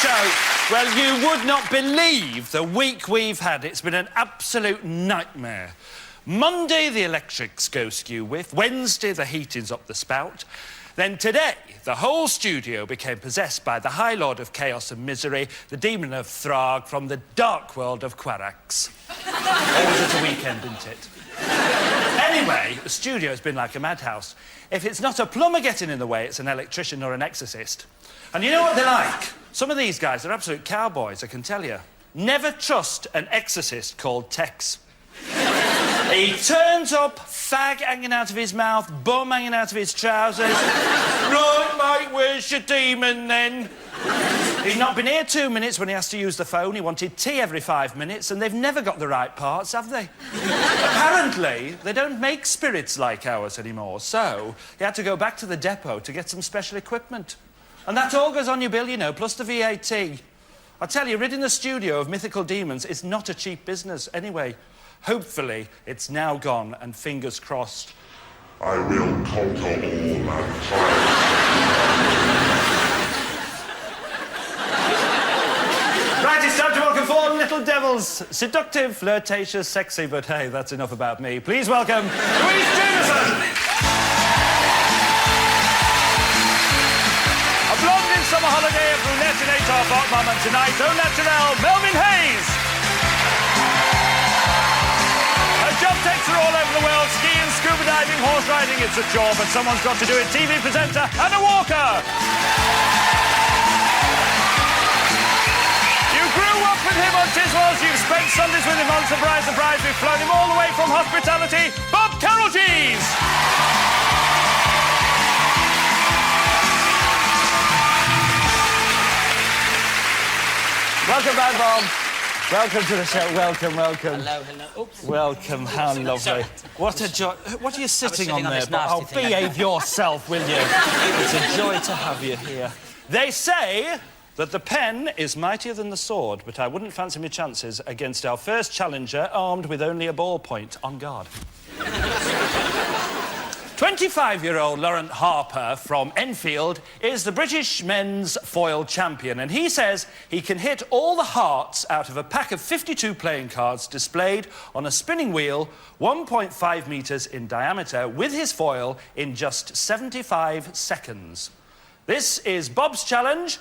So, well, you would not believe the week we've had. It's been an absolute nightmare. Monday, the electrics go skew whiff. Wednesday, the heating's up the spout. Then today, the whole studio became possessed by the High Lord of Chaos and Misery, the demon of Throg from the dark world of Quarax. Always at a weekend, isn't it? Anyway, the studio's been like a madhouse. If it's not a plumber getting in the way, it's an electrician or an exorcist. And you know what they're like? Some of these guys are absolute cowboys, I can tell you. Never trust an exorcist called Tex. He turns up, fag hanging out of his mouth, bum hanging out of his trousers. Right, mate, where's your demon, then? He's not been here 2 minutes when he has to use the phone. He wanted tea every 5 minutes, and they've never got the right parts, have they? Apparently, they don't make spirits like ours anymore, so he had to go back to the depot to get some special equipment. And that all goes on your bill, you know, plus the VAT. I tell you, ridding the studio of mythical demons is not a cheap business. Anyway, hopefully, it's now gone, and fingers crossed. I will conquer all mankind. Right, it's time to welcome four little devils. Seductive, flirtatious, sexy, but hey, that's enough about me. Please welcome Louise Jameson. A blonde in summer holiday, a brunette in 8-hour bot mum, and tonight, au naturel, Melvin Hayes. Her job takes her all over the world, skiing, scuba diving, horse riding, it's a chore, but someone's got to do it. TV presenter, Anna Walker. You grew up with him on Tiswells, you've spent Sundays with him on Surprise Surprise, we've flown him all the way from hospitality, Bob Carroll-Cheese! Welcome back, Bob. Welcome to the show. Welcome, welcome. Hello, hello. Oops. Welcome, how lovely. What a joy. What are you sitting on there, Bob? Oh, thing. behave yourself, will you? It's a joy to have you here. They say that the pen is mightier than the sword, but I wouldn't fancy my chances against our first challenger armed with only a ballpoint on guard. 25-year-old Laurent Harper from Enfield is the British men's foil champion, and he says he can hit all the hearts out of a pack of 52 playing cards displayed on a spinning wheel 1.5 metres in diameter with his foil in just 75 seconds. This is Bob's challenge.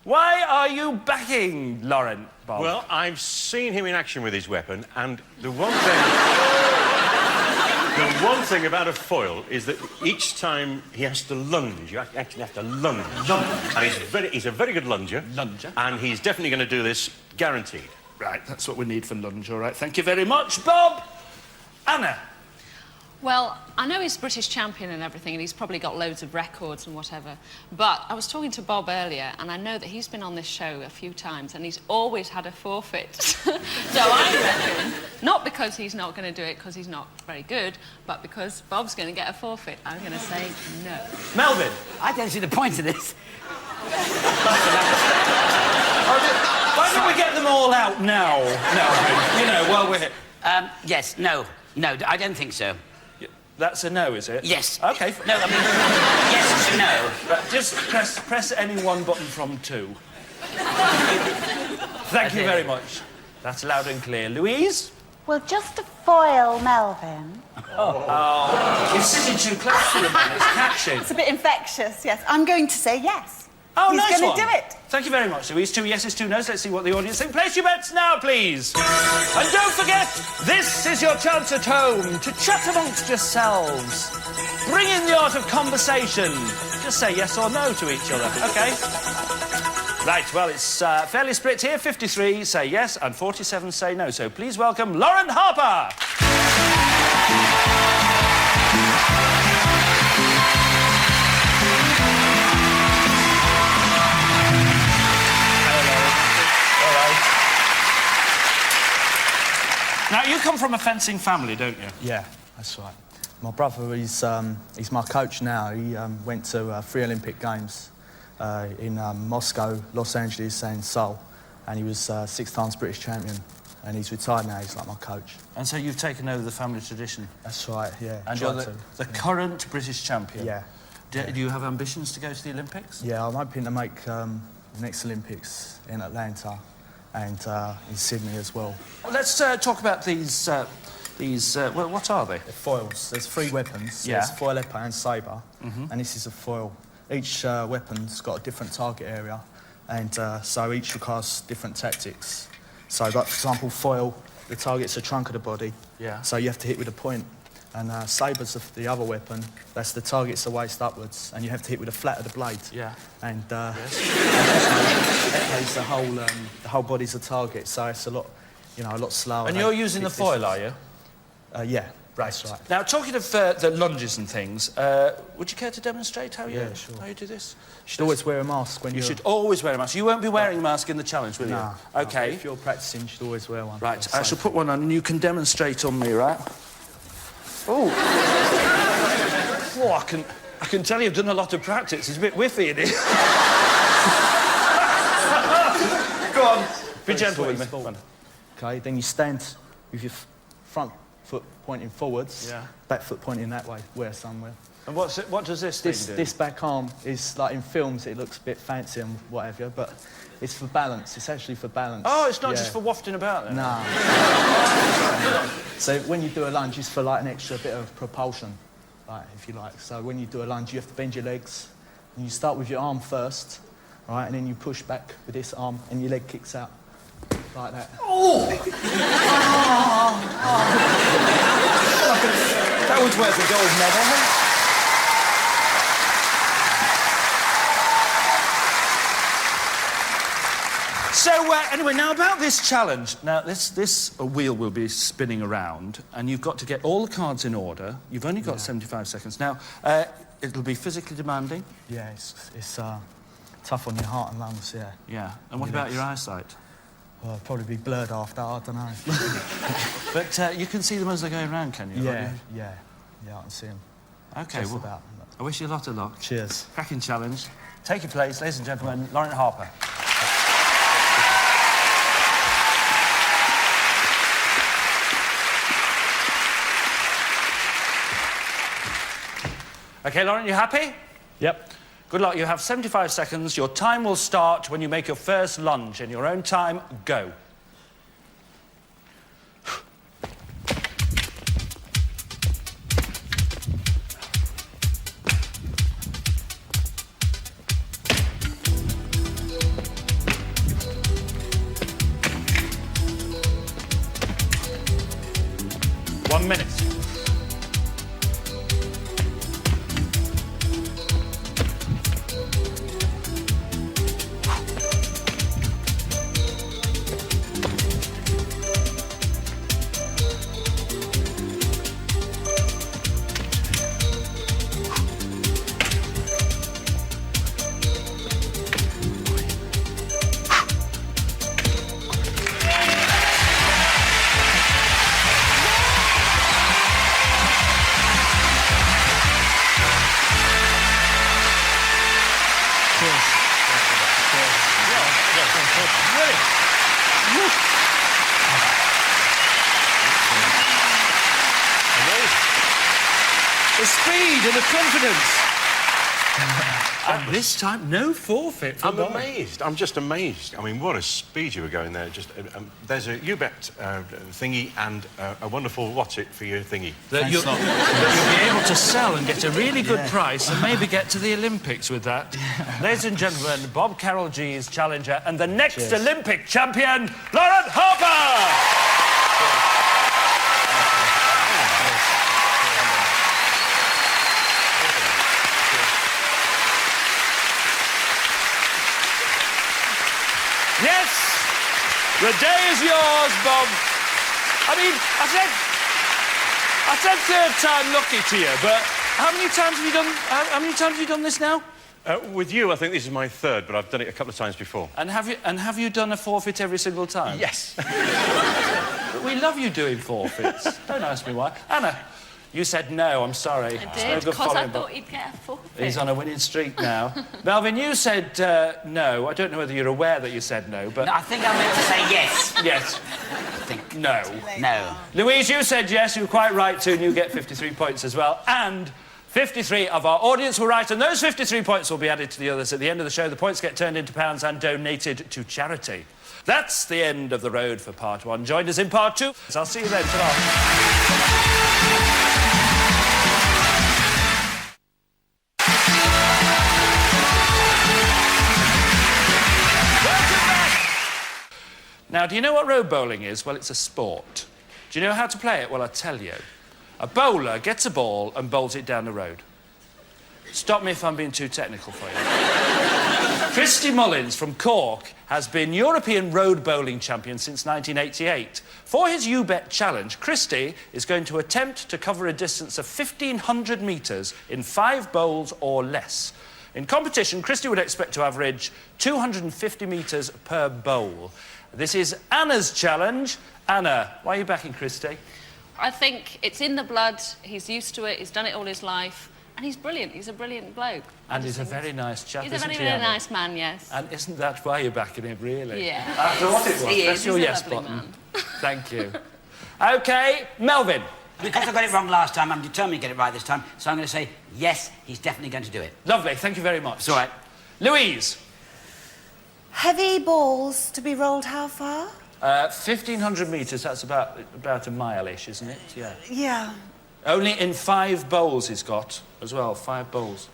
Why are you backing Laurent, Bob? Well, I've seen him in action with his weapon, and the one thing... The one thing about a foil is that each time he has to lunge, you actually have to lunge. And he's a very good lunger. Lunger. And he's definitely going to do this, guaranteed. Right, that's what we need for lunge, all right. Thank you very much, Bob. Anna. Well, I know he's British champion and everything, and he's probably got loads of records and whatever, but I was talking to Bob earlier, and I know that he's been on this show a few times, and he's always had a forfeit. So I reckon, not because he's not going to do it because he's not very good, but because Bob's going to get a forfeit, I'm going to say no. Melvin. I don't see the point of this. Why don't we get them all out now, Melvin? You know, while we're here. Yes, no, I don't think so. That's a no, is it? Yes. OK. No, I mean, yes, it's a no. But just press any one button from two. Thank you very much. That's loud and clear. Louise? Well, just to foil Melvin. Oh. You're sitting too close to him, man. It's catching. It's a bit infectious, yes. I'm going to say yes. Oh, He's nice going to do it. Thank you very much, Louise. 2 yeses, 2 nos. Let's see what the audience think. Place your bets now, please. And don't forget, this is your chance at home to chat amongst yourselves. Bring in the art of conversation. Just say yes or no to each other, OK? Right, well, it's fairly split here. 53 say yes and 47 say no. So please welcome Laurent Harper. Now, you come from a fencing family, don't you? Yeah, that's right. My brother, he's my coach now. He went to 3 Olympic Games in Moscow, Los Angeles and Seoul, and he was 6 times British champion. And he's retired now, he's like my coach. And so you've taken over the family tradition? That's right, yeah. And you're the current British champion? Yeah. Do you have ambitions to go to the Olympics? Yeah, I'm hoping to make next Olympics in Atlanta and in Sydney as well. Let's talk about these. Well, what are they? They're foils. There's 3 weapons. Yeah. There's foil, epee and sabre, and this is a foil. Each weapon's got a different target area, and so each requires different tactics. So, like, for example, foil, the target's the trunk of the body, so you have to hit with a point. And sabre's the other weapon. That's the target's the waist upwards, and you have to hit with the flat of the blade. Yeah. And epee's the whole body's a target, so it's a lot slower. And you're using the foil, are you? Yeah. That's right. Now, talking of the lunges and things, would you care to demonstrate how you do this? You should always wear a mask when you should always wear a mask. You won't be wearing a mask in the challenge, will you? No. OK. If you're practising, you should always wear one. Right, I shall put one on and you can demonstrate on me, right? Oh. Oh, I can tell you've done a lot of practice. It's a bit whiffy in here. Go on. Be gentle with me. OK, then you stand with your front foot pointing forwards, back foot pointing that way, somewhere. And what does this thing do? This back arm is, like, in films, it looks a bit fancy and whatever, but it's for balance. It's actually for balance. Oh, it's not just for wafting about, then? No. So when you do a lunge, it's for, like, an extra bit of propulsion, like, if you like. So when you do a lunge, you have to bend your legs, and you start with your arm first, right, and then you push back with this arm, and your leg kicks out. Like that. Oh! That was worth a gold medal. So, anyway, now about this challenge. Now, this wheel will be spinning around, and you've got to get all the cards in order. You've only got 75 seconds. Now, it'll be physically demanding. Yeah, it's tough on your heart and lungs, yeah. Yeah. And what about your eyesight? Well, I'll probably be blurred after, I don't know. But you can see them as they go around, can you? Yeah, I can see them. OK, well, I wish you a lot of luck. Cheers. Cracking challenge. Take your place, ladies and gentlemen, Lauren Harper. OK, Lauren, you happy? Yep. Good luck. You have 75 seconds. Your time will start when you make your first lunge. In your own time, go. One minute. The speed and the confidence. And this time, no forfeit for I'm Bob. amazed. I'm just amazed. I mean, what a speed you were going there. Just there's a you bet thingy and a wonderful what's it for your thingy. That you'll be able to sell and get a really good price and maybe get to the Olympics with that. Ladies and gentlemen, Bob Carroll G's challenger and the next Olympic champion, Lauren Harper! Yes, the day is yours, Bob. I mean, I said third time lucky to you, but how many times have you done? How many times have you done this now? With you, I think this is my third, but I've done it a couple of times before. And have you done a forfeit every single time? Yes. But we love you doing forfeits. Don't ask me why. Anna, you said no. I'm sorry. I did, because I thought he'd get a forfeit. He's on a winning streak now. Melvin, you said no. I don't know whether you're aware that you said no, but... No, I think I meant to say yes. Yes. I think. No. No. Louise, you said yes. You were quite right to, and you get 53 points as well. And 53 of our audience were right, and those 53 points will be added to the others at the end of the show. The points get turned into pounds and donated to charity. That's the end of the road for part 1. Join us in part 2. I'll see you then. Ta-ra. Now, do you know what road bowling is? Well, it's a sport. Do you know how to play it? Well, I'll tell you. A bowler gets a ball and bowls it down the road. Stop me if I'm being too technical for you. Christy Mullins from Cork has been European road bowling champion since 1988. For his You Bet challenge, Christy is going to attempt to cover a distance of 1,500 metres in 5 bowls or less. In competition, Christy would expect to average 250 metres per bowl. This is Anna's challenge. Anna, why are you backing Christy? I think it's in the blood. He's used to it. He's done it all his life. And he's brilliant. He's a brilliant bloke. And he's a very nice chap, He's a very, isn't he, very Anna? nice man, yes. And isn't that why you're backing him, really? Yeah. After what it was. He Press is. your He's a yes lovely button. man. Thank you. OK, Melvin. Because I got it wrong last time, I'm determined to get it right this time, so I'm going to say, yes, he's definitely going to do it. Lovely, thank you very much. It's all right. Louise. Heavy balls to be rolled how far? 1,500 metres, that's about a mile-ish, isn't it? Yeah. Yeah. Only in 5 bowls he's got, as well, 5 bowls.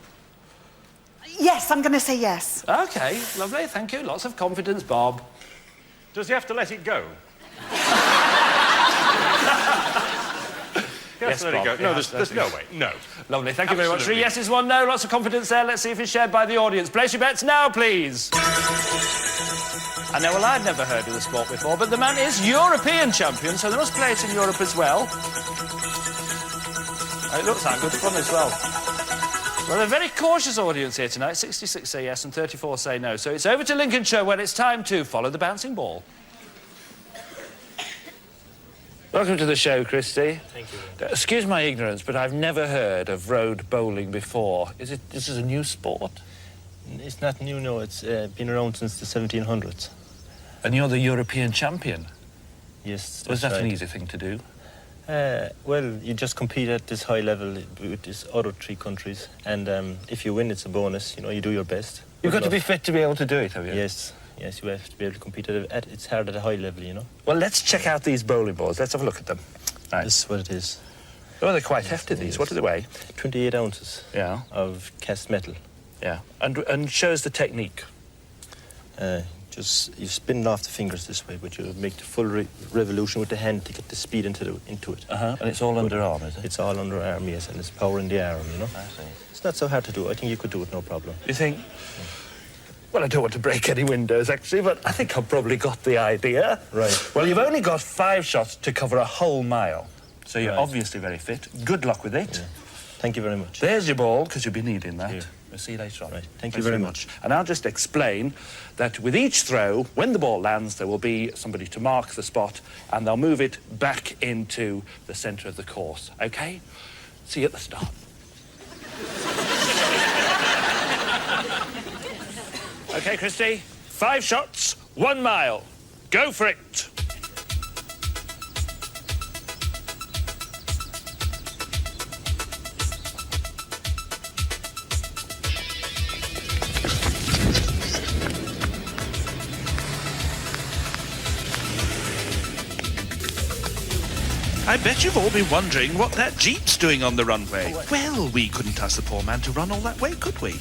Yes, I'm going to say yes. OK, lovely, thank you. Lots of confidence, Bob. Does he have to let it go? Yes, let Bob. it go. No, Yeah, there's no way. No. Lovely, thank you very much. 3 Absolutely. yeses, 1 no. Lots of confidence there. Let's see if it's shared by the audience. Place your bets now, please. I know, well, I'd never heard of the sport before, but the man is European champion, so they must play it in Europe as well. It looks like good fun as well. Well, a very cautious audience here tonight. 66 say yes and 34 say no. So it's over to Lincolnshire where it's time to follow the bouncing ball. Welcome to the show, Christy. Thank you. Excuse my ignorance, but I've never heard of road bowling before. This is a new sport? It's not new, no. It's been around since the 1700s. And you're the European champion? Yes, Was that's that an right. easy thing to do? Well, you just compete at this high level with these other 3 countries, and if you win, it's a bonus. You know, you do your best. You've got Good to be enough. fit to be able to do it, have you? Yes, yes, you have to be able to compete at it's hard at a high level, you know. Well, let's check out these bowling balls. Let's have a look at them. Right. This is what it is. Oh, they're quite hefty, these. What do they weigh? 28 ounces Yeah, of cast metal. yeah. And shows the technique. Just you spin it off the fingers this way, but you make the full revolution with the hand to get the speed into it. And it's all underarm, is it? It's all underarm, yes, and it's power in the arm, you know. I see. It's not so hard to do. I think you could do it, no problem. You think? Well, I don't want to break any windows, actually, but I think I've probably got the idea. Right. Well, you've only got 5 shots to cover a whole mile, so you're Right. obviously very fit. Good luck with it. Yeah. Thank you very much. There's your ball, because you'll be needing that. Here. We'll see you later on. Right. Thank Thanks you very much. And I'll just explain that with each throw, when the ball lands, there will be somebody to mark the spot, and they'll move it back into the centre of the course, OK? See you at the start. OK, Christy, 5 shots, 1 mile. Go for it. I bet you've all been wondering what that Jeep's doing on the runway. Well, we couldn't ask the poor man to run all that way, could we?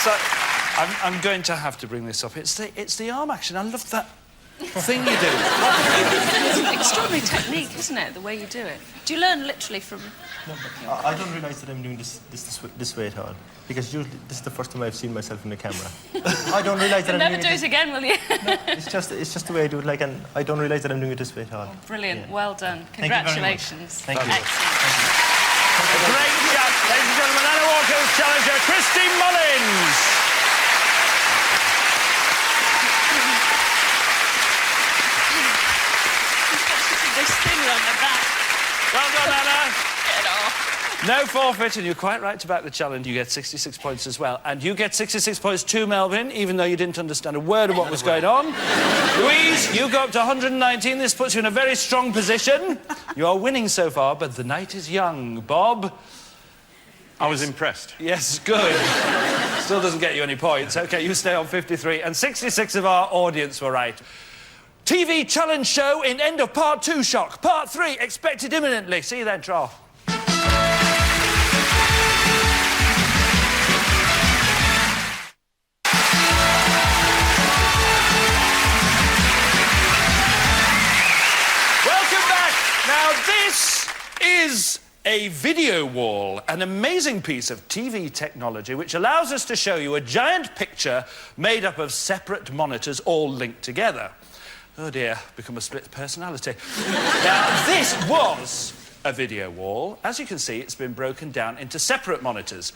So, I'm going to have to bring this up. It's the arm action. I love that thing you do. It's an extraordinary technique, isn't it, the way you do it? Do you learn literally from... No, but I don't realise that I'm doing this way at all. Because usually this is the first time I've seen myself in the camera. I don't realise that You'll I'm never doing do it again, will you? No, it's just the way I do it, like, and I don't realise that I'm doing it this way at all. Oh, brilliant. Yeah. Well done. Thank you very much. Congratulations. Thank you. Excellent. A great chat, ladies and gentlemen. Anna Walker's challenger, Christy Mullins. This thing on the back. Well done, Anna. Get off. No forfeit, and you're quite right to back the challenge. You get 66 points as well. And you get 66 points too, Melvin, even though you didn't understand a word of what was going on. Louise, you go up to 119. This puts you in a very strong position. You are winning so far, but the night is young. Bob? I was impressed. Yes, good. Still doesn't get you any points. OK, you stay on 53. And 66 of our audience were right. TV challenge show in end of part 2 shock. Part 3 expected imminently. See you then, Trough. Now, this is a video wall, an amazing piece of TV technology which allows us to show you a giant picture made up of separate monitors all linked together. Oh dear, become a split personality. Now, this was a video wall. As you can see, it's been broken down into separate monitors.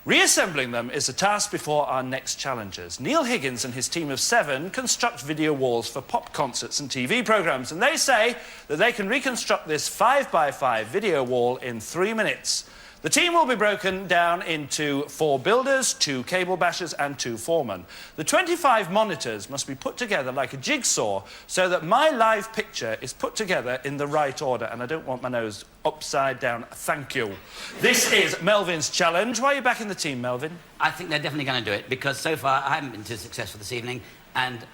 Reassembling them is a task before our next challengers. Neil Higgins and his team of 7 construct video walls for pop concerts and TV programmes, and they say that they can reconstruct this 5x5 video wall in 3 minutes. The team will be broken down into 4 builders, 2 cable bashers and 2 foremen. The 25 monitors must be put together like a jigsaw so that my live picture is put together in the right order, and I don't want my nose upside down. Thank you. This is Melvin's challenge. Why are you back in the team, Melvin? I think they're definitely going to do it, because so far I haven't been too successful this evening, and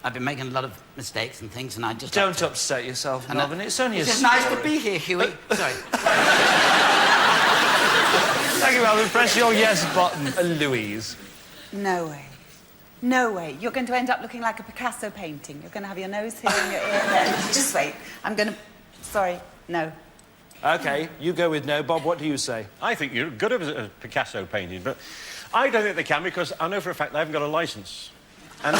I've been making a lot of mistakes and things, and I just... Don't upset yourself, Melvin. It's only a It's story. nice to be here, Huey. Sorry. Thank you, Melvin. Press your yes button. Louise. No way. No way. You're going to end up looking like a Picasso painting. You're going to have your nose here and your ear there. Just wait. I'm going to... Sorry. No. OK, you go with no. Bob, what do you say? I think you're good at a Picasso painting, but I don't think they can, because I know for a fact they haven't got a licence. And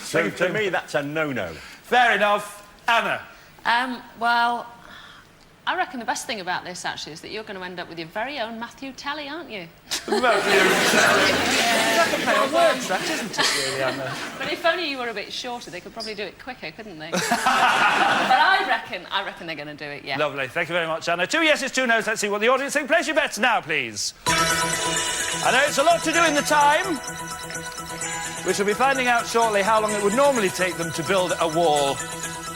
so to me, that's a no-no. Fair enough. Anna? Well, I reckon the best thing about this, actually, is that you're going to end up with your very own Matthew Tally, aren't you? Matthew Tally. It's like a play on words, that, isn't it, really, Anna? But if only you were a bit shorter, they could probably do it quicker, couldn't they? But I reckon they're going to do it, yeah. Lovely. Thank you very much, Anna. 2 yeses, 2 noes. Let's see what the audience think. Place your bets now, please. I know it's a lot to do in the time. We shall be finding out shortly how long it would normally take them to build a wall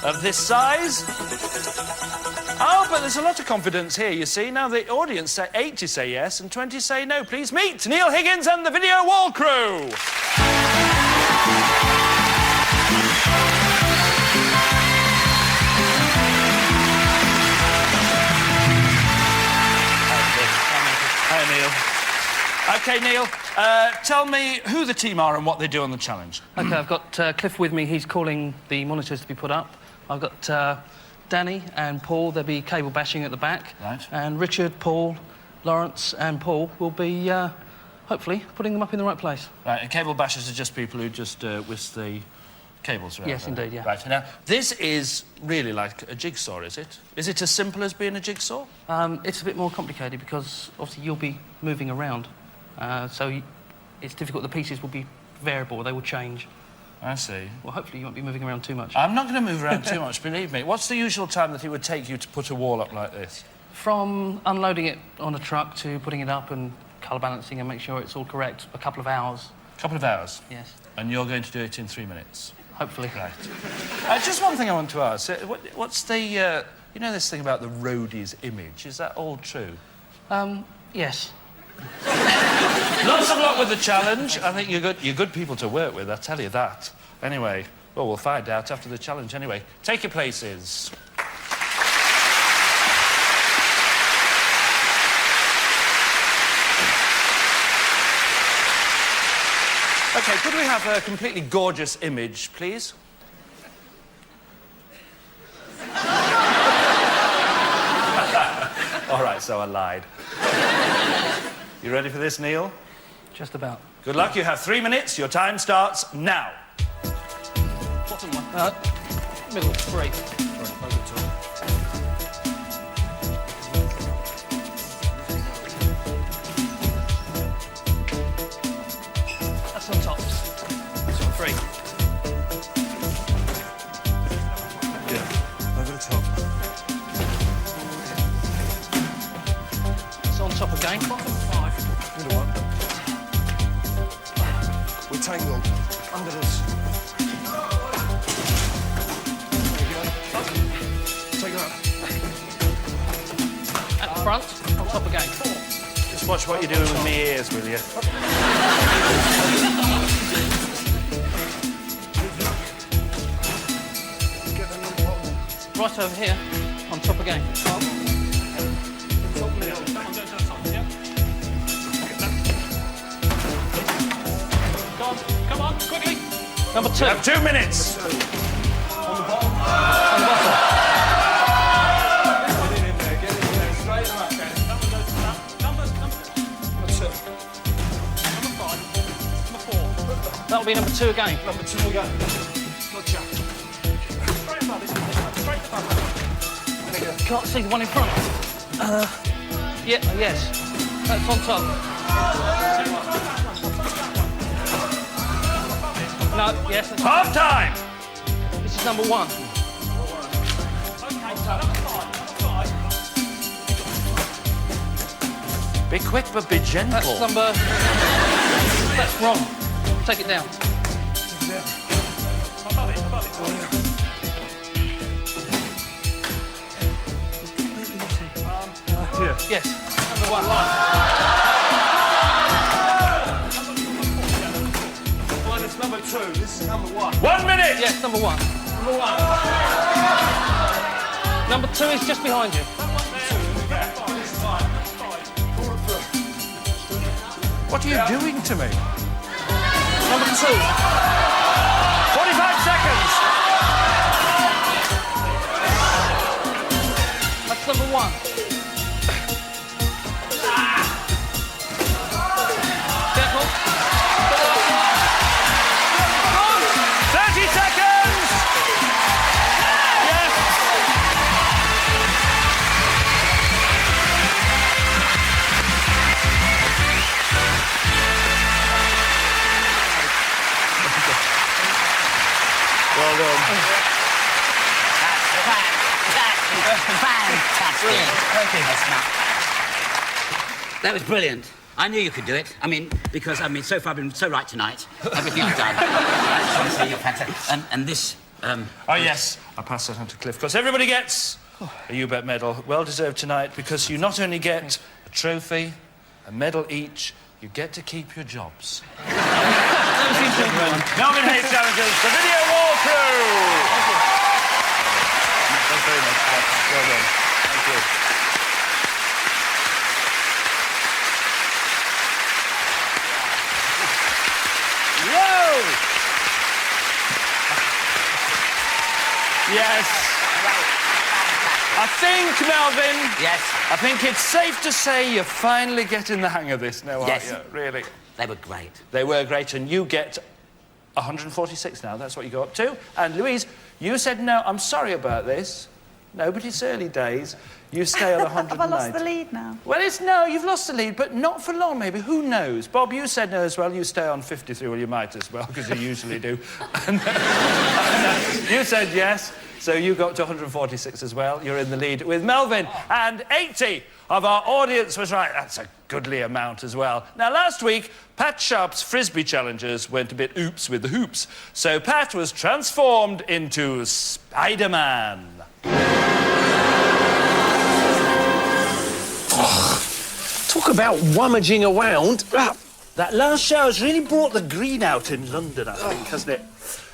of this size. Oh, but there's a lot of confidence here, you see. Now, the audience say 80 say yes and 20 say no. Please meet Neil Higgins and the video wall crew. Hi, Neil. OK, Neil, tell me who the team are and what they do on the challenge. OK, I've got Cliff with me. He's calling the monitors to be put up. I've got Danny and Paul. They'll be cable bashing at the back. Right. And Richard, Paul, Lawrence and Paul will be, hopefully, putting them up in the right place. Right, and cable bashers are just people who just whisk the cables around. Yes, indeed, yeah. Right, now, this is really like a jigsaw, is it? Is it as simple as being a jigsaw? It's a bit more complicated because, obviously, you'll be moving around. So it's difficult. The pieces will be variable. They will change. I see. Well, hopefully you won't be moving around too much. I'm not going to move around too much, believe me. What's the usual time that it would take you to put a wall up like this? From unloading it on a truck to putting it up and colour balancing and make sure it's all correct, a couple of hours. A couple of hours? Yes. And you're going to do it in 3 minutes? Hopefully. Right. Just one thing I want to ask. What's the... you know this thing about the roadie's image? Is that all true? Yes. Lots of luck with the challenge. I think you're good people to work with, I tell you that. Anyway, well, we'll find out after the challenge anyway. Take your places. OK, could we have a completely gorgeous image, please? All right, so I lied. You ready for this, Neil? Just about. Good luck. You have 3 minutes. Your time starts now. Bottom one. Middle, 3. That's on top. That's on 3. Yeah, over the top. It's on top again. Bottom 5. Middle one. We're tangled. Under this. Take it out. At the front, on top again. 4. Just watch what you're doing with me ears, will you? Right over here, on top again. Come on, quickly. Number 2. You have 2 minutes. On the bottom. On the bottom. That'll be number 2 again. Number 2 again. Gotcha. Can't see the one in front. Yeah, yes. That's on top. No, yes. That's Half time. This is number 1. Be quick, but be gentle. That's number... That's wrong. Take it down. Here. Yes, number 1. Mine is number 2. This is number 1. 1 minute. Yes, number 1. Number 1. Number 2 is just behind you. What are you doing to me? Number 2. 45 seconds. That's number 1. Careful. 30 seconds. Yes. Well done. Fantastic. Thank you. That was brilliant. I knew you could do it. I mean, because, so far I've been so right tonight. Everything you've done. Honestly, you're fantastic. And this... Oh, yes. I'll pass that on to Cliff, because everybody gets a You Bet medal. Well-deserved tonight, because you not only get a trophy, a medal each, you get to keep your jobs. Melvin Hayes challenges the video walkthrough. Thanks very much. Well done. Thank you. Whoa! Yes. I think, Melvin... Yes? I think it's safe to say you're finally getting the hang of this now, aren't Yes. you? Really? They were great. They were great, and you get 146 now. That's what you go up to. And, Louise, you said no. I'm sorry about this. No, but it's early days. You stay on 190. Have I lost the lead now? Well, no, you've lost the lead, but not for long, maybe. Who knows? Bob, you said no as well. You stay on 53. Well, you might as well, because you usually do. And, you said yes, so you got to 146 as well. You're in the lead with Melvin. And 80 of our audience was right. That's a goodly amount as well. Now, last week, Pat Sharp's Frisbee challengers went a bit oops with the hoops. So Pat was transformed into Spider-Man. Talk about rummaging around. That last show has really brought the green out in London, I think, hasn't it?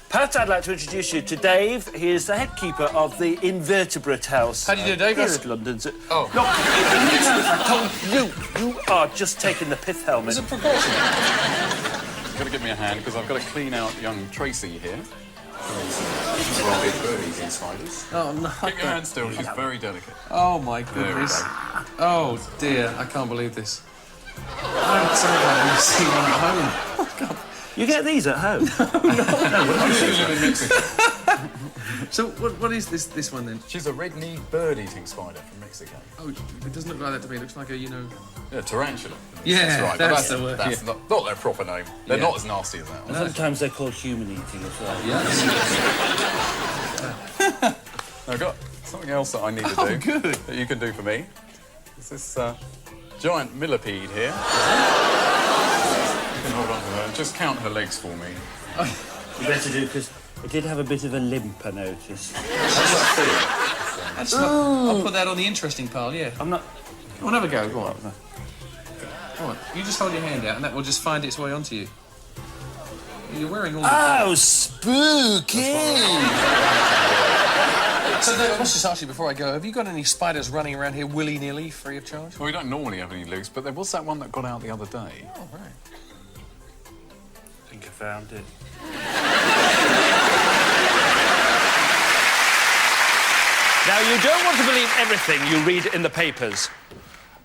Pat, I'd like to introduce you to Dave. He is the head keeper of the Invertebrate House. How do you do, Dave? Here at London's. Oh. No, I told you. You are just taking the pith helmet. It's a precaution. You've got to give me a hand because I've got to clean out young Tracy here. Well, big birdies and spiders. Oh, no. Keep your hand still, she's very delicate. Oh, my goodness. Oh, dear, I can't believe this. I'm so glad we've seen one at home. Oh, God. You get these at home? So, what is this one, then? She's a red-kneed bird-eating spider from Mexico. Oh, it doesn't look like that to me. It looks like a, Yeah, tarantula. Yeah, that's right. that's But the word, That's yeah. not their proper name. They're not as nasty as that one. Sometimes they're called human-eating as well. Yeah. I've got something else that I need to do. Oh, good. That you can do for me. It's this giant millipede here. You can hold on to her and just count her legs for me. You better do, because I did have a bit of a limp, I noticed. I'll put that on the interesting pile, yeah. I'm not... Come on, have a go, go on. Come on, you just hold your hand out and that will just find its way onto you. You're wearing all the... Oh, spooky! So, Dave, I must just ask you before I go, have you got any spiders running around here willy-nilly, free of charge? Well, we don't normally have any loose, but there was that one that got out the other day. Oh, right. I think I found it. Now, you don't want to believe everything you read in the papers.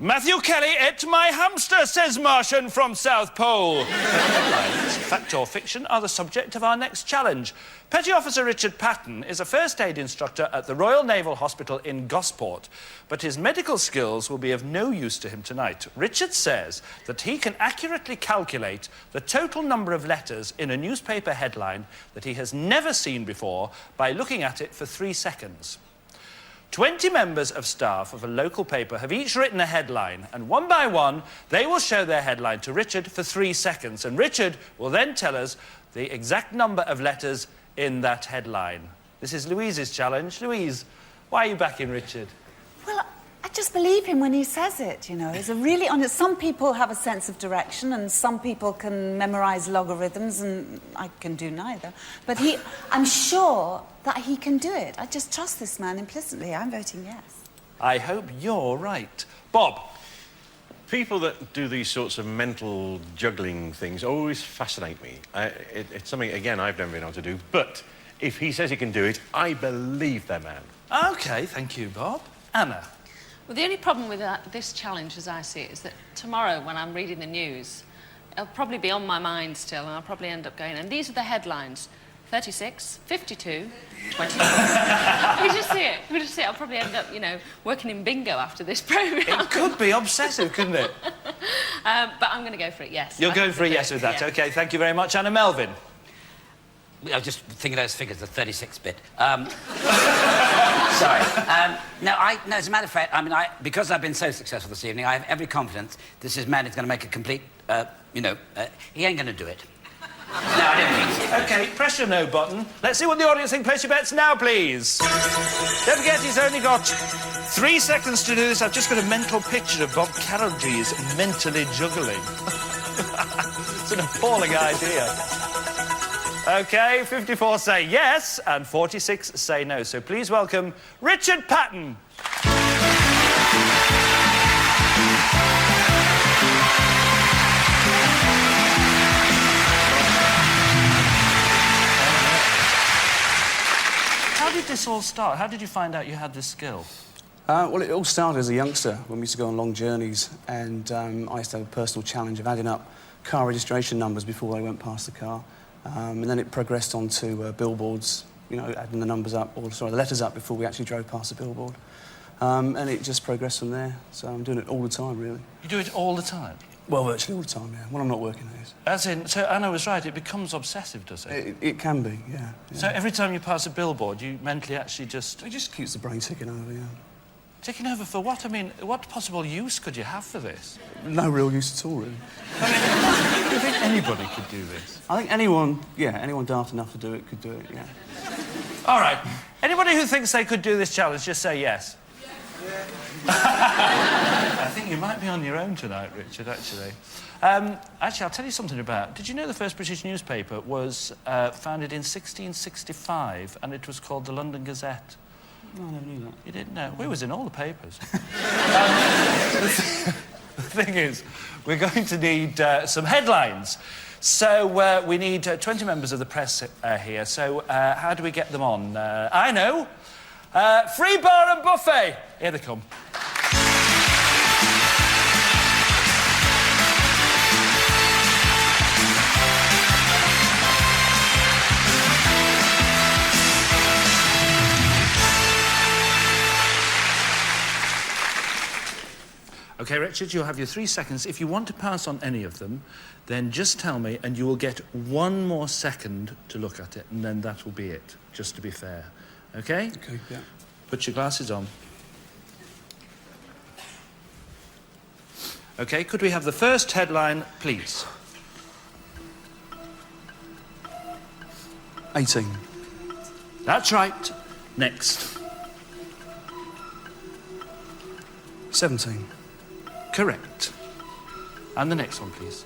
Matthew Kelly ate my hamster, says Martian from South Pole. Headlines, fact or fiction, are the subject of our next challenge. Petty Officer Richard Patton is a first aid instructor at the Royal Naval Hospital in Gosport, but his medical skills will be of no use to him tonight. Richard says that he can accurately calculate the total number of letters in a newspaper headline that he has never seen before by looking at it for 3 seconds. 20 members of staff of a local paper have each written a headline, and one by one, they will show their headline to Richard for 3 seconds, and Richard will then tell us the exact number of letters in that headline. This is Louise's challenge. Louise, why are you backing Richard? Well, I just believe him when he says it, you know. He's a really honest... Some people have a sense of direction and some people can memorise logarithms and I can do neither. But I'm sure that he can do it. I just trust this man implicitly. I'm voting yes. I hope you're right. Bob? People that do these sorts of mental juggling things always fascinate me. It's something, again, I've never been able to do, but if he says he can do it, I believe that man. OK, thank you, Bob. Anna? Well, the only problem with this challenge, as I see it, is that tomorrow, when I'm reading the news, it'll probably be on my mind still, and I'll probably end up going, and these are the headlines: 36, 52, 24. We just see it. We just see it. I'll probably end up, you know, working in bingo after this programme. It could be obsessive, couldn't it? But I'm going to go for it, yes. You're going for a yes with that. Yeah. OK, thank you very much. Anna Melvin? I was just thinking those figures, the 36 bit. Sorry. No, as a matter of fact, because I've been so successful this evening, I have every confidence this man is going to make a complete, he ain't going to do it. No, I don't think so. OK, press your no button. Let's see what the audience think. Place your bets now, please. Don't forget, he's only got 3 seconds to do this. I've just got a mental picture of Bob Carolgees mentally juggling. It's an appalling idea. OK, 54 say yes and 46 say no. So please welcome Richard Patton. How did this all start? How did you find out you had this skill? Well, it all started as a youngster when we used to go on long journeys, and I used to have a personal challenge of adding up car registration numbers before they went past the car. And then it progressed on to billboards, adding the numbers up, the letters up before we actually drove past the billboard. And it just progressed from there. So I'm doing it all the time, really. You do it all the time? Well, virtually all the time, yeah. When I'm not working, that is. As in, so Anna was right, it becomes obsessive, does it? It can be, yeah. So every time you pass a billboard, you mentally actually just... It just keeps the brain ticking over, yeah. Ticking over for what? I mean, what possible use could you have for this? No real use at all, really. I mean, do you think anybody could do this? I think anyone daft enough to do it could do it, yeah. All right. Anybody who thinks they could do this challenge, just say yes. Yeah. I think you might be on your own tonight, Richard, actually. Actually, I'll tell you something about... Did you know the first British newspaper was founded in 1665, and it was called the London Gazette? No, I never knew that. You didn't know? We was in all the papers. The thing is, we're going to need some headlines. So we need 20 members of the press here. So how do we get them on? I know. Free bar and buffet. Here they come. OK, Richard, you'll have your 3 seconds. If you want to pass on any of them, then just tell me and you will get 1 more second to look at it, and then that will be it, just to be fair. OK? OK, yeah. Put your glasses on. OK, could we have the first headline, please? 18. That's right. Next. 17. Correct. And the next one, please.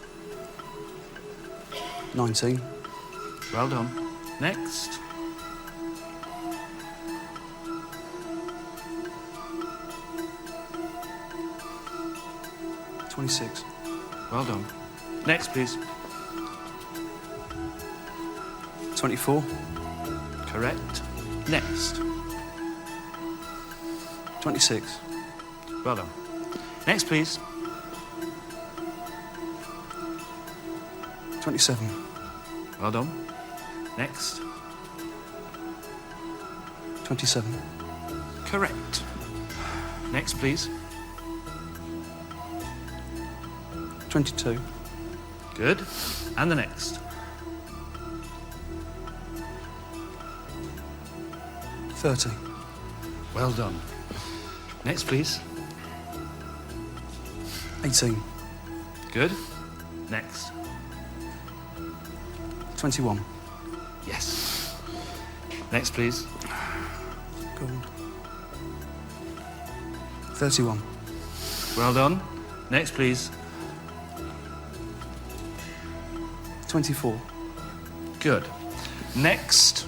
19. Well done. Next. 26. Well done. Next, please. 24. Correct. Next. 26. Well done. Next, please. 27. Well done. Next. 27. Correct. Next, please. 22. Good. And the next. 30. Well done. Next, please. 18. Good. Next. 21. Yes. Next, please. Gold. 31. Well done. Next, please. 24. Good. Next.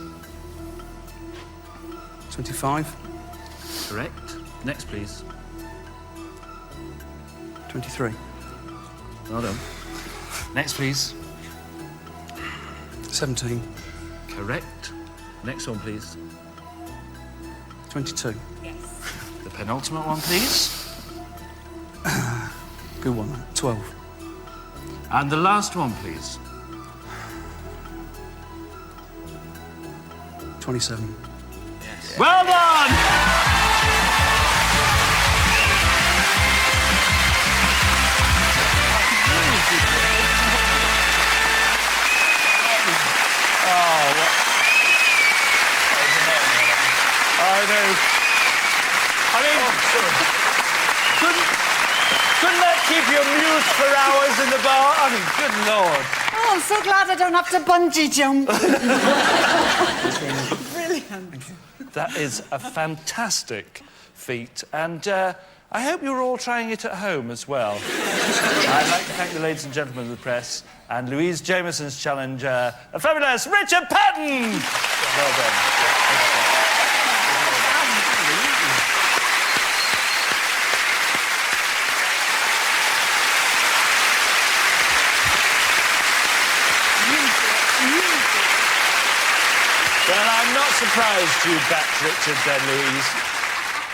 25. Correct. Next, please. 23. Well done. Next, please. 17. Correct. Next one, please. 22. The penultimate one, please. Good one, 12. And the last one, please. 27. Yes. Well done! I mean, couldn't that keep you amused for hours in the bar? I mean, good Lord. Oh, I'm so glad I don't have to bungee jump. Brilliant. That is a fantastic feat, and I hope you're all trying it at home as well. I'd like to thank the ladies and gentlemen of the press and Louise Jameson's challenger, the fabulous Richard Patton. Well done. Well, I'm not surprised you backed Richard then, Louise.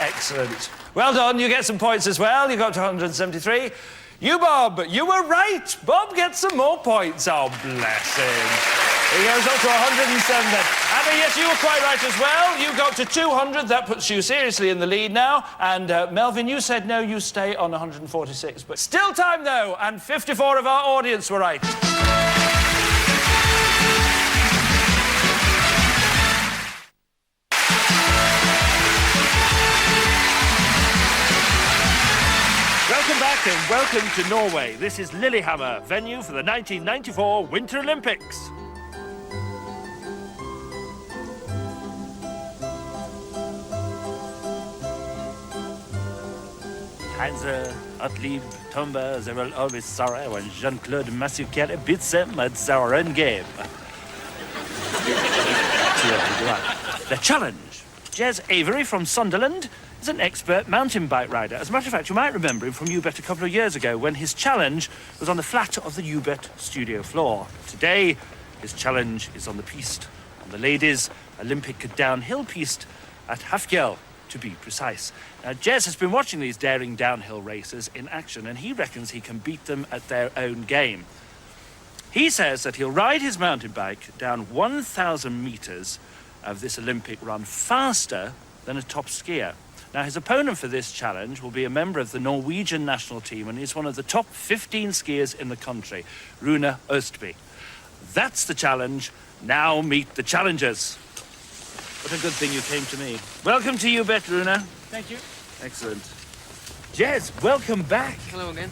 Excellent. Well done, you get some points as well. You got to 173. You, Bob, you were right. Bob gets some more points. Oh, bless him. He goes up to 107 then. Abby, yes, you were quite right as well. You got to 200. That puts you seriously in the lead now. And Melvin, you said no, you stay on 146. But still time, though, and 54 of our audience were right. Welcome back and welcome to Norway. This is Lillehammer, venue for the 1994 Winter Olympics. Heinze, Gottlieb, Tomba, they were always sorry when Jean-Claude Massuquet beats them at their own game. The challenge. Jez Avery from Sunderland is an expert mountain bike rider. As a matter of fact, you might remember him from UBET a couple of years ago when his challenge was on the flat of the UBET studio floor. Today, his challenge is on the piste, on the ladies' Olympic downhill piste at Hafjell, to be precise. Now, Jez has been watching these daring downhill racers in action, and he reckons he can beat them at their own game. He says that he'll ride his mountain bike down 1,000 metres of this Olympic run faster than a top skier. Now, his opponent for this challenge will be a member of the Norwegian national team, and he's one of the top 15 skiers in the country, Rune Østby. That's the challenge. Now meet the challengers. What a good thing you came to me. Welcome to UBET, Rune. Thank you. Excellent. Jez, welcome back. Hello again.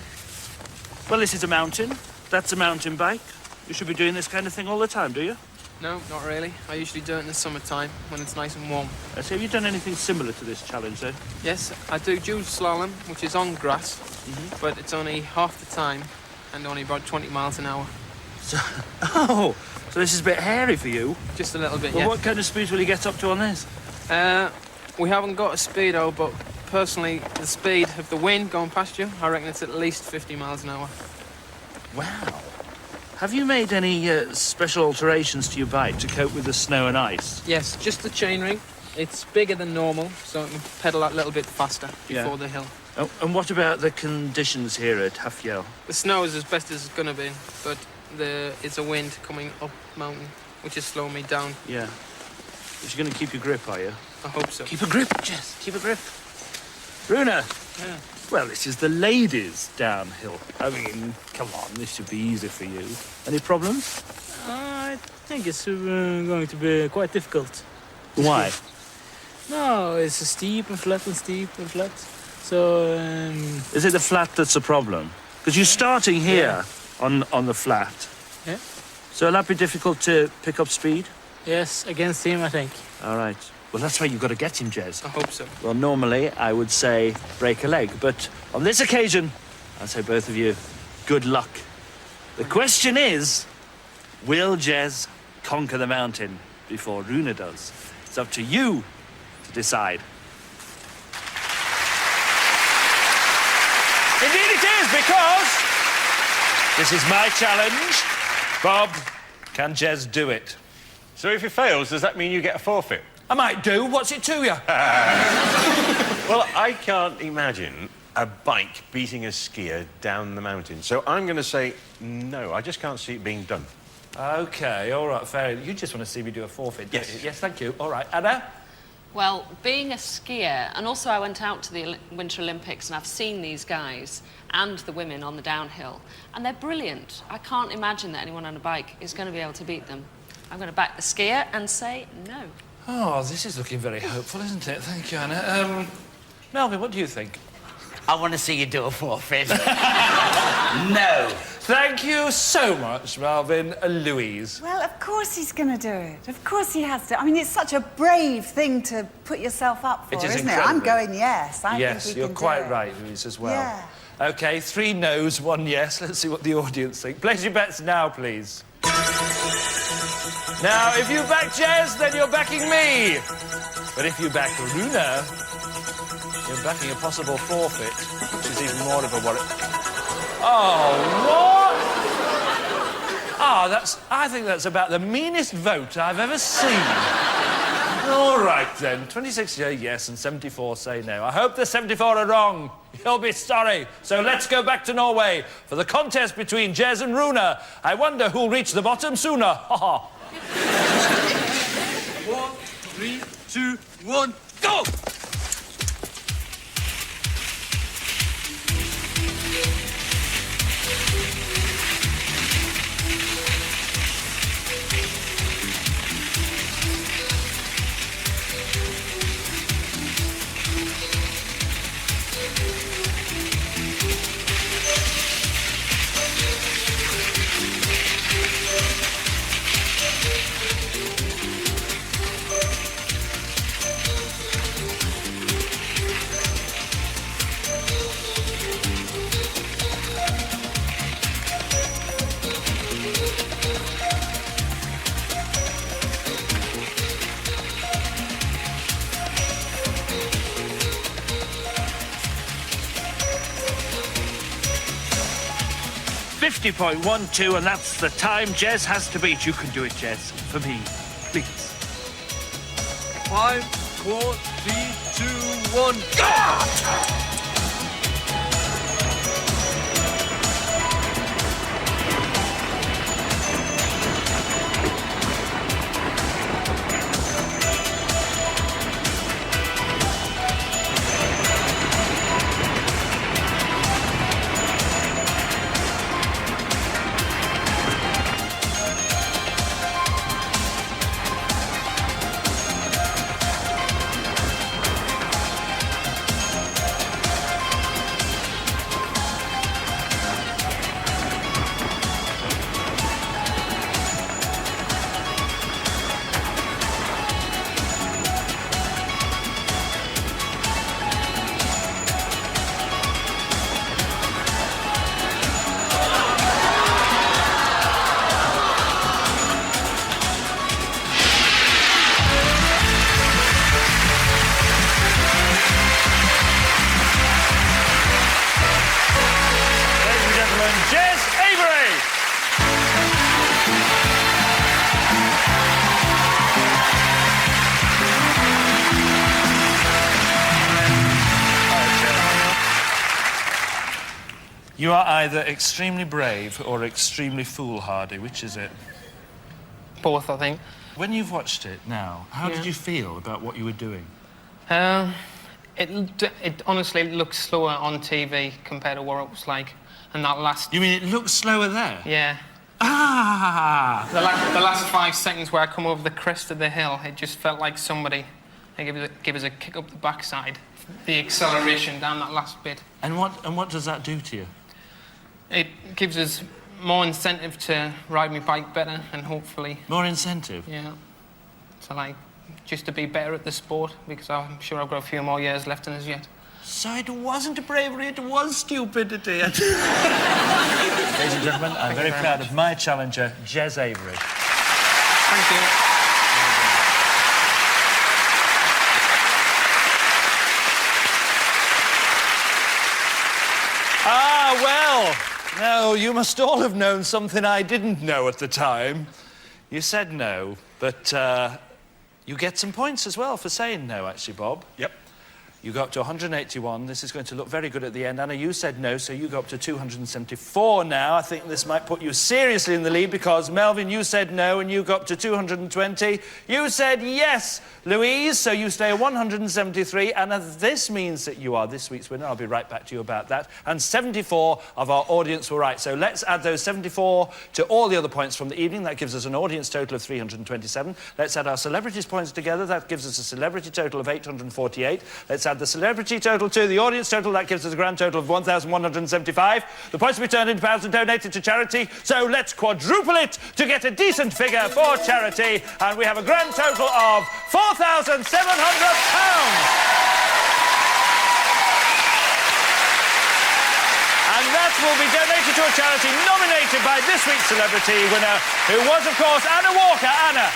Well, this is a mountain. That's a mountain bike. You should be doing this kind of thing all the time, do you? No, not really. I usually do it in the summertime when it's nice and warm. So have you done anything similar to this challenge, though? Yes, I do dual slalom, which is on grass, but it's only half the time and only about 20 miles an hour. So this is a bit hairy for you? Just a little bit, Well, yeah. what kind of speed will you get up to on this? We haven't got a speedo, but personally, the speed of the wind going past you, I reckon it's at least 50 miles an hour. Wow. Have you made any special alterations to your bike to cope with the snow and ice? Yes, just the chainring. It's bigger than normal, so it can pedal a little bit faster before the hill. Oh, and what about the conditions here at Hafjell? The snow is as best as it's going to be, but it's a wind coming up mountain, which is slowing me down. Yeah. But you're going to keep your grip, are you? I hope so. Keep a grip, Jess. Keep a grip. Rune. Yeah. Well, this is the ladies' downhill. I mean, come on, this should be easy for you. Any problems? I think it's going to be quite difficult. Why? No, it's steep and flat and steep and flat. So... Is it the flat that's the problem? Because you're starting here on the flat. Yeah. So will that be difficult to pick up speed? Yes, against him, I think. All right. Well, that's why you've got to get him, Jez. I hope so. Well, normally I would say break a leg, but on this occasion, I'll say both of you, good luck. The question is, will Jez conquer the mountain before Rune does? It's up to you to decide. Indeed it is, because this is my challenge. Bob, can Jez do it? So if he fails, does that mean you get a forfeit? I might do. What's it to you? Well, I can't imagine a bike beating a skier down the mountain. So I'm going to say no. I just can't see it being done. OK, all right, fair. You just want to see me do a forfeit, don't Yes. you? Yes, thank you. All right, Anna? Well, being a skier, and also I went out to the Winter Olympics and I've seen these guys and the women on the downhill, and they're brilliant. I can't imagine that anyone on a bike is going to be able to beat them. I'm going to back the skier and say no. Oh, this is looking very hopeful, isn't it? Thank you, Anna. Melvin, what do you think? I want to see you do a forfeit. No. Thank you so much, Melvin. Louise. Well, of course he's going to do it. Of course he has to. I mean, it's such a brave thing to put yourself up for, It is isn't incredible. it? I'm going yes. I Yes, think we you're can quite do it. right, Louise, as well. Yeah. OK, 3 no's, 1 yes. Let's see what the audience think. Place your bets now, please. Now, if you back Jez, then you're backing me. But if you back Rune, you're backing a possible forfeit, which is even more of a worry. Oh, what? I think that's about the meanest vote I've ever seen. All right, then. 26 say yes and 74 say no. I hope the 74 are wrong. You'll be sorry. So let's go back to Norway for the contest between Jez and Rune. I wonder who'll reach the bottom sooner. Ha ha. 1, 3, 2, 1, go! 50.12, and that's the time Jez has to beat. You can do it, Jez, for me, please. 5, 4, 3, 2, 1, go! You are either extremely brave or extremely foolhardy. Which is it? Both, I think. When you've watched it now, how did you feel about what you were doing? It honestly looks slower on TV compared to what it was like. And that last... You mean it looks slower there? Yeah. Ah! The last 5 seconds where I come over the crest of the hill, it just felt like somebody gave us a kick up the backside. The acceleration down that last bit. And what does that do to you? It gives us more incentive to ride my bike better and hopefully... More incentive? Yeah. So, like, just to be better at the sport, because I'm sure I've got a few more years left in us yet. So it wasn't bravery, it was stupidity. Ladies and gentlemen, I'm very proud of my challenger, Jez Avery. Thank you. Ah, well, no, you must all have known something I didn't know at the time. You said no, but you get some points as well for saying no, actually, Bob. Yep. You got up to 181. This is going to look very good at the end. Anna, you said no, so you go up to 274 now. I think this might put you seriously in the lead because, Melvin, you said no and you got up to 220. You said yes, Louise, so you stay at 173. And this means that you are this week's winner. I'll be right back to you about that. And 74 of our audience were right. So let's add those 74 to all the other points from the evening. That gives us an audience total of 327. Let's add our celebrities' points together. That gives us a celebrity total of 848. Let's add the celebrity total to the audience total. That gives us a grand total of 1,175. The points will be turned into pounds and donated to charity. So let's quadruple it to get a decent figure for charity. And we have a grand total of £4,700. And that will be donated to a charity nominated by this week's celebrity winner, who was, of course, Anna Walker. Anna,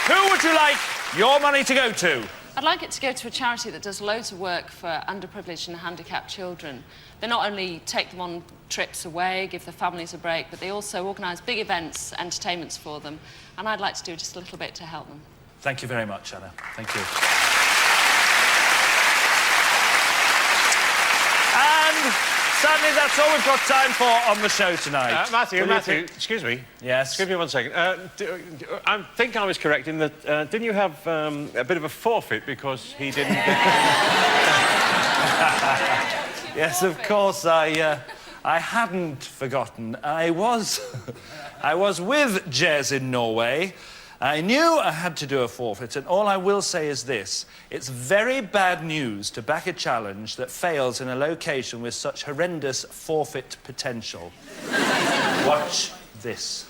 who would you like your money to go to? I'd like it to go to a charity that does loads of work for underprivileged and handicapped children. They not only take them on trips away, give their families a break, but they also organise big events, entertainments for them. And I'd like to do just a little bit to help them. Thank you very much, Anna. Thank you. And sadly, that's all we've got time for on the show tonight. Matthew, excuse me. Yes? Excuse me 1 second. I think I was correct in that... didn't you have a bit of a forfeit because he didn't get... Yes, of course, I hadn't forgotten. I was with Jez in Norway. I knew I had to do a forfeit, and all I will say is this. It's very bad news to back a challenge that fails in a location with such horrendous forfeit potential. Watch this.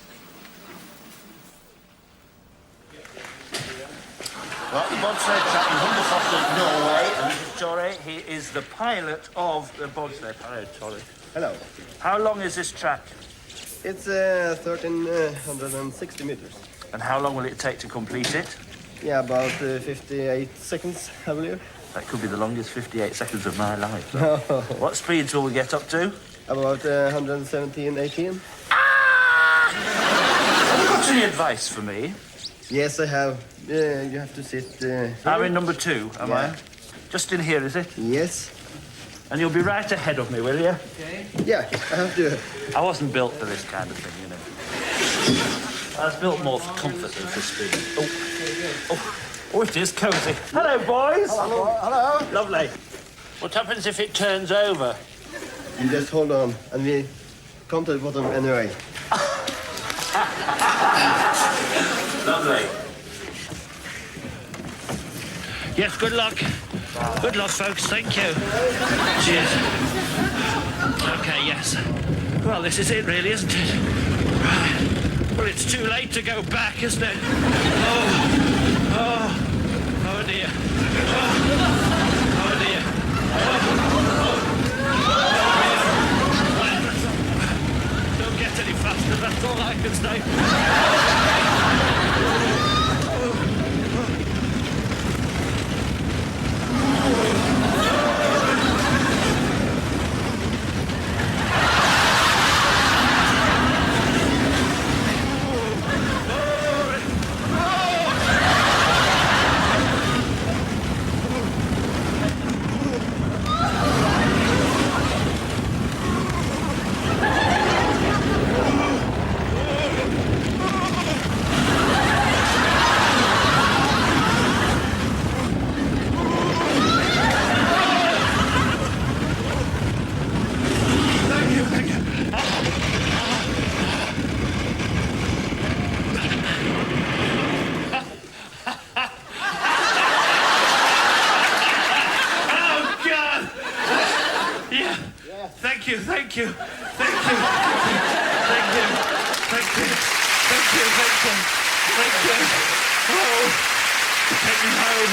Well, the bobsleigh track in Hundershofen, Norway, and this is Tore. He is the pilot of the bobsleigh. Hello, Tore. Hello. How long is this track? It's 1,360 meters. And how long will it take to complete it? Yeah, about 58 seconds, I believe. That could be the longest 58 seconds of my life. What speeds will we get up to? About 117, 18. Ah! got any advice for me? Yes, I have. You have to sit. I'm in number 2, am I? Just in here, is it? Yes. And you'll be right ahead of me, will you? Okay. Yeah, I have to. I wasn't built for this kind of thing, you know. I was built more for comfort than for speed. Oh, it is cosy. Hello, boys. Hello. Lovely. What happens if it turns over? You just hold on, and we come to the bottom anyway. Lovely. Yes, good luck. Good luck, folks. Thank you. Cheers. Okay, yes. Well, this is it, really, isn't it? Right. Well, it's too late to go back, isn't it? Oh dear. Oh dear. Don't get any faster, that's all I can say. Thank you. Oh, take me home.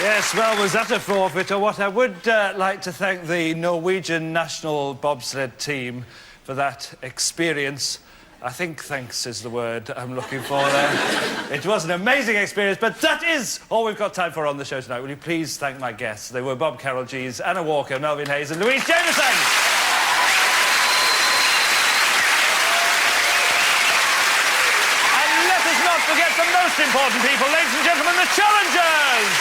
Yes, well, was that a forfeit or what? I would like to thank the Norwegian national bobsled team for that experience. I think thanks is the word I'm looking for there. It was an amazing experience, but that is all we've got time for on the show tonight. Will you please thank my guests? They were Bob Carroll Gees, Anna Walker, Melvin Hayes and Louise Jameson. And let us not forget the most important people, ladies and gentlemen, the challengers.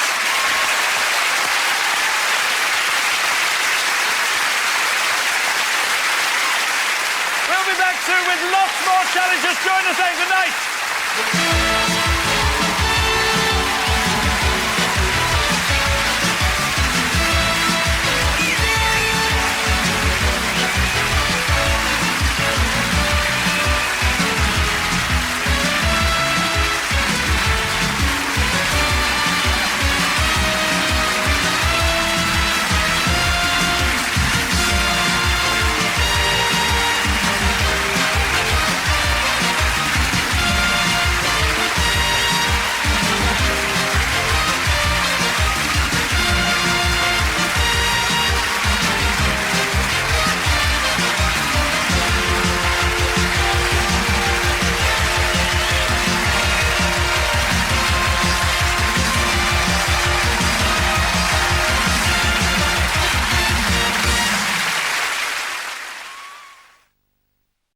We'll be back soon with lots more challenges. Join us then. Good night.